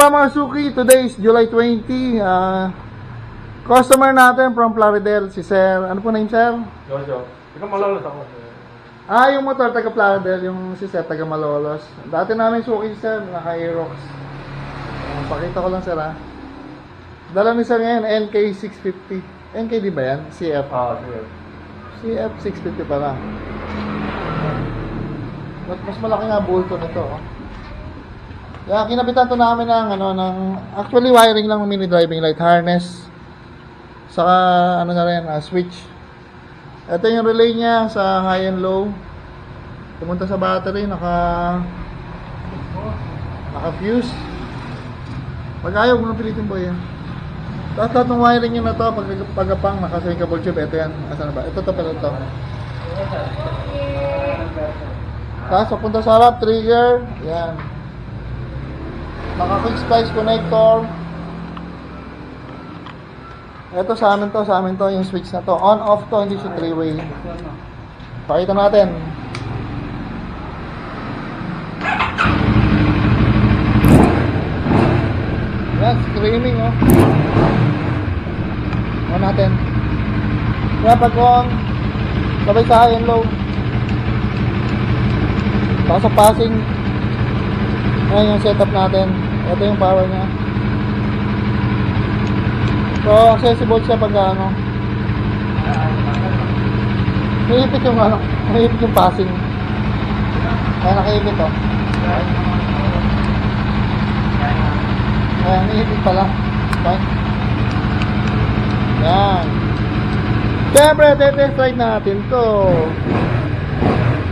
po mga suki, today is July 20. Customer natin from Plaridel, si Sir. Ano po name, Sir? Jojo. Ikaw malolos ako. Yung motor taga Plaridel, yung si Sir taga Malolos. Dati namin suki si Sir, naka-Aerox. Pakita ko lang, Sir, ha. Dala ni Sir ngayon, NK650. NK di ba yan? CF. Sige. CF 650 pala. Mas malaki nga bulto nito, oh. Kaya kinabitan to namin ng actually wiring lang ng mini driving light harness. Saka na rin, switch. Ito yung relay niya sa high and low. Pumunta sa battery, naka-fuse. Pag ayaw mo nang pilitin, boy, yan. Tapos lahat ng wiring niya na to, pagkapang naka-syncable tube, ito yan. Asan na ba? Ito pala ito. Tapos papunta sa harap, trigger. Yan. Naka-quick splice connector. Ito sa amin to, yung switch na to. On, off to, hindi siya 3-way. Pakita natin. Yan, screaming, oh. On natin. Kaya pag on, sabay sa high and low. Saka sa passing. Ayan yung setup natin. Ito yung power niya. So, accessible siya pag Naipit yung passing. Ayan, nakaipit, oh. Ayan, naipit pala. Okay. Ayan. Siyempre, test ride natin to.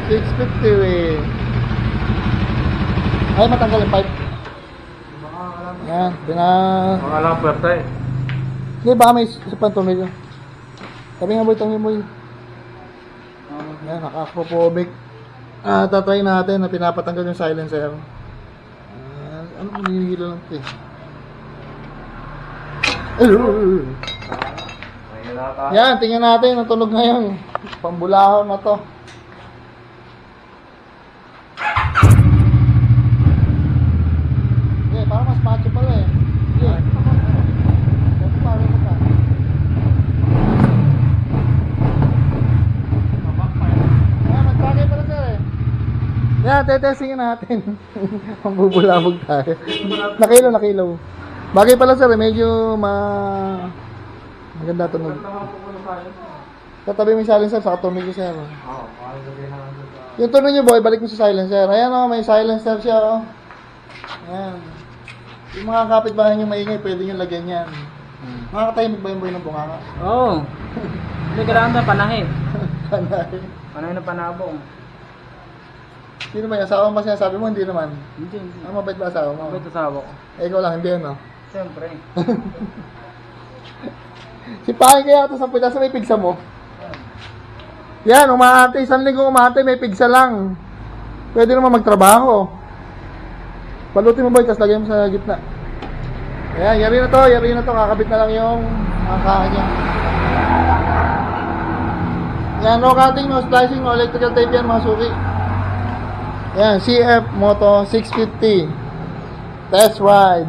650 eh. Ay, matanggal yung pipe. Ayan, Mga alam pwerta eh. Hindi, baka may isa pang tumilyo. Sabi nga boy, tumilyo. Ayan, naka-acrophobic. Tatry natin na pinapatanggal yung silencer. Ano kung hinihila lang ito eh. Yan, tingnan natin ang tunog ngayon. Pambulahon na to. Parang mas macho pala eh. Magpakay pala, Sir, eh. Yan, tetestingin natin. Pambubulabog tayo. Nakilaw. Bagay pala, Sir, medyo maganda tunog. Tatabi mo yung silencer, saka tunog yung Sir. Yung tunog nyo, boy, balik mo sa silencer. Ayan, oh, may silencer siya, oh. Ayan. Yung mga kapitbahay nyo maingay, pwede nyo lagyan yan. Makakatahimik ba yung boy ng bunganga? Oo. Hindi kailangan na panahe. Panahe. Panahe na panabong. Sino ba yung asawa mo sinasabi mo? Hindi naman. Hindi. Mabait ba asawa mo? Mabait asawa ko. Ikaw lang, hindi ano? Siyempre. Si Pahay kaya ito sa pita sa may pigsa mo. Yan, umaate. Isang linggo umaate, may pigsa lang. Pwede naman magtrabaho. Balutin mo boy, tapos lagay mo sa gitna. Ayan, yari na to. Kakabit na lang yung angkahan niya. Yan, no cutting, no splicing, no electrical tape yan mga suki. Yan, CF Moto 650. Test ride.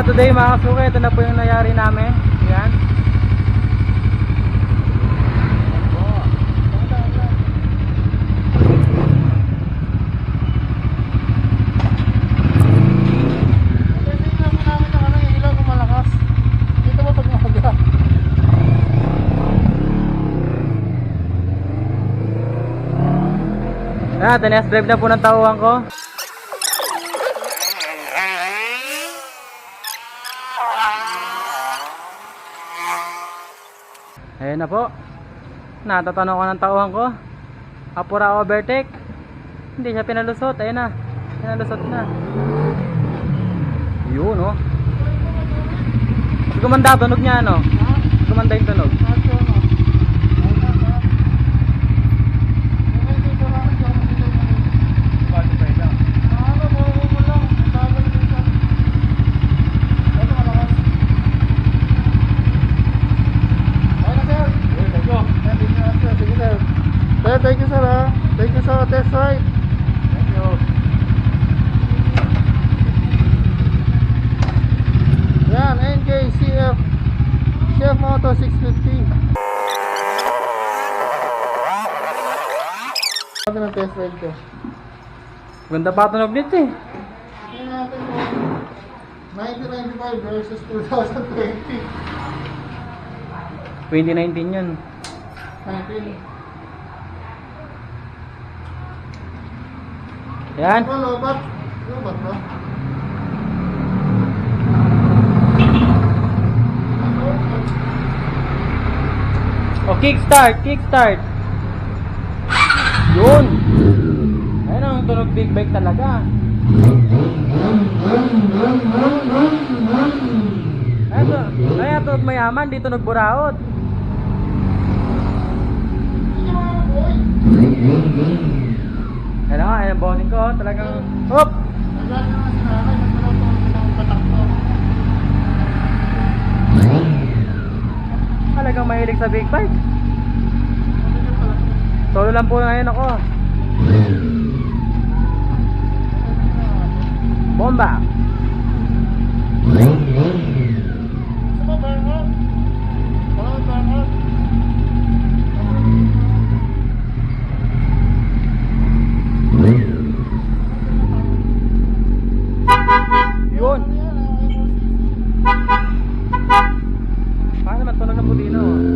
Today mga kasuke, ito na po yung nangyari namin. Yan. Test drive na po ng tauhan ko. Ayun na po. Natatanong ko ng tauhan ko. Apura overtake. Hindi siya pinalusot. Ayun na. Pinalusot na. Yun, oh. Gumanda tunog niya, ano? Gumanda yung tunog. Thank you, sir. Thank you sa test ride. Thank you. CF. CF Moto 650. Natin ang test ride ko. Ganda pa tunog nito eh. Tingnan natin kung 1995 versus 2020. 2019 yun. 19. Yan. Ano, lobat? Lobat ba? O, kickstart, kickstart. Yun. Ayun ang tunog big bike talaga. Eto, kaya tunog mayaman, di tunog buraot. Ayun nga, ayun ang bossing ko, talagang, hop! Nagano naman si nanay, nagpapalot ng patakbo. Talagang mahilig sa big bike. Solo lang po ngayon ako. Bomba! Gusto mo burnout? Wala mo burnout? Yun! Paano naman tunog ng budino?